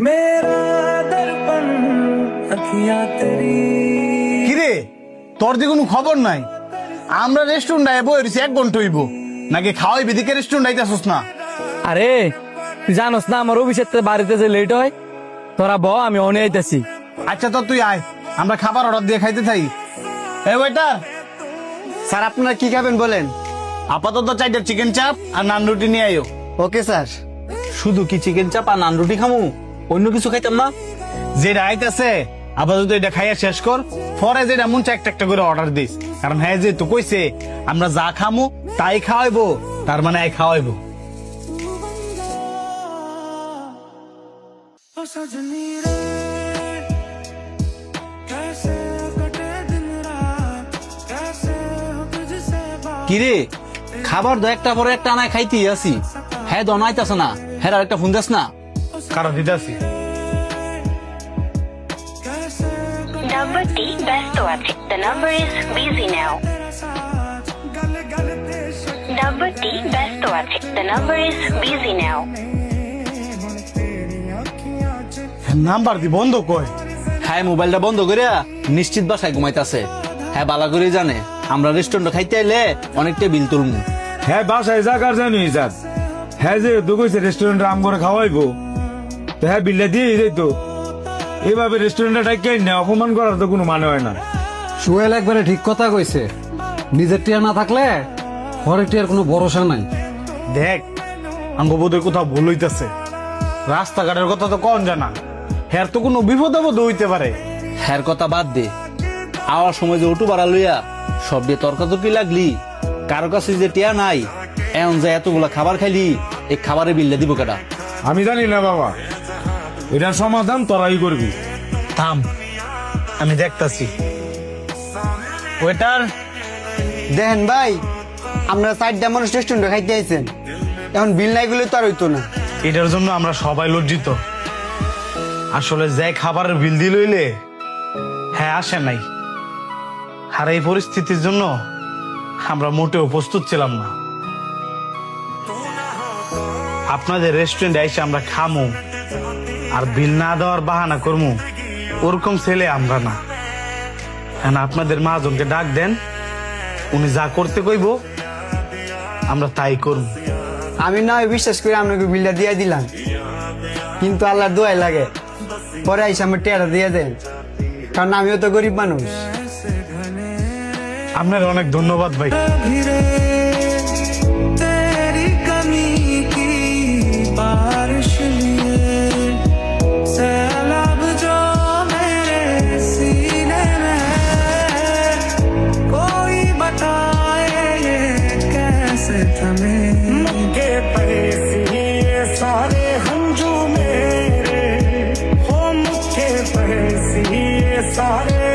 मेरा दर्पण अखियां तेरी। কিরে তোর যে কোনো খবর নাই? আমরা রেস্টুরেন্ট আইবো এরছি 1 ঘন্টা হইব নাকি খাওয়াই বিদিকে রেস্টুরেন্ট আইতাছস না? আরে তুই জানোস না আমার অফিসের থেকে বাড়িতে যে লেট হয়, তোরা ব আমি অনে আইতাছি। আচ্ছা তো তুই আয়, আমরা খাবার অর্ডার দিয়ে খাইতে থাকি। এই ওয়েটার, স্যার আপনারা কি খাবেন বলেন? আপাতত 4টা চিকেন চাপ আর নান রুটি নিয়ে আইও। Okay sir. শুধু কি চিকেন চাপ আর নান রুটি খামু? অন্য কিছু খাইতাম না? যেটা আইতাছে আপাতত এটা খাইয়া শেষ কর, পরে যেটা মন চায় একটা একটা করে অর্ডার দিস। কারণ হ্যাঁ যেহেতু কইছে আমরা যা খামু তাই খাওয়াইবো, তার মানে খাওয়াইবো। ओ सजनी रे कैसे कटे दिन रात, कैसे हो तुझसे बात। কিরে খাবার তো একটা পরে একটা আনায় খাইতেই আছি, হ্যাঁ দন আইতাছে না, হ্যাঁ আর একটা ফোন দিস না। কারণ দিতাছি নাম্বারটি ব্যস্ত আছে। The number is busy now. নাম্বারটি ব্যস্ত আছে। The number is busy now. Number দি বন্ধ কই? হ্যাঁ মোবাইলটা বন্ধ করে নিশ্চিত বাসায় ঘুমাইতাছে। হ্যাঁ বালা করে জানে আমরা রেস্টুরেন্টে খাইতে আইলে অনেকটা বিল তুলমু। হ্যাঁ বাসায় যাক আর জানি যাক, হ্যাঁ যে কইছে রেস্টুরেন্টে আম করে খাওয়াইবো, তো হ্যাঁ বিলটা দিয়ে যাইতো। এইভাবে রেস্টুরেন্টে ডাইকে না অপমান করার তো কোনো মানে হয় না। সোহেল একবারে ঠিক কথা কইছে, নিজের টিয়া না থাকলে পরের টিয়ার কোনো ভরসা নাই। দেখ আঙ্গবোধের কোথাও ভুল হইতাছে, রাস্তাঘাটের কথা তো কন জানা, হ্যার তো কোনো বিপদ আপদ হইতে পারে। হ্যার কথা বাদ দে, আওয়ার সময় যে উঠু বাড়া লইয়া সব দিয়ে তর্কাতর্কি লাগলি, কারো কাছে যে টিয়া নাই, এমন যে এতগুলা খাবার খাইলি, এই খাবারের বিলটা দিব কেটা? আমি জানি না বাবা, এটার সমাধান তোরাই করবি। থাম, আমি দেখতাছি। ওয়েটার, দেখেন ভাই, আমরা 4টা মানুষ রেস্টুরেন্টে খাইতে আইছেন, এখন বিল নাই গুলো তো আর হইতো না। এটার জন্য আমরা সবাই লজ্জিত। আসলে যে খাবারের বিল দিল হইলে হ্যাঁ আসে নাই, আর এই পরিস্থিতির জন্য আমরা মোটেও প্রস্তুত ছিলাম না। আপনাদের রেস্টুরেন্টে এসে আমরা খামু আর বিল না দেওয়ার বাহানা করমু, ওরকম ছেলে আমরা না। এখন আপনাদের মহাজনকে ডাক দেন, উনি যা করতে কইব আমরা তাই করব। আমি না হয় বিশ্বাস করে আপনাকে বিলটা দিয়ে দিলাম, কিন্তু আল্লাহর দোয়াই লাগে পরে আইসা আমার টিয়াটা দিয়ে দেন, কারণ আমিও তো গরিব মানুষ। আপনার অনেক ধন্যবাদ ভাই। फिरे तेरी कमी की बारिश लिए सैलाब जो मेरे सीने में है, कोई बताए ये कैसे थमे। मुझे पैसी ये सारे हंजू मेरे हो, मुझे पैसी ये सारे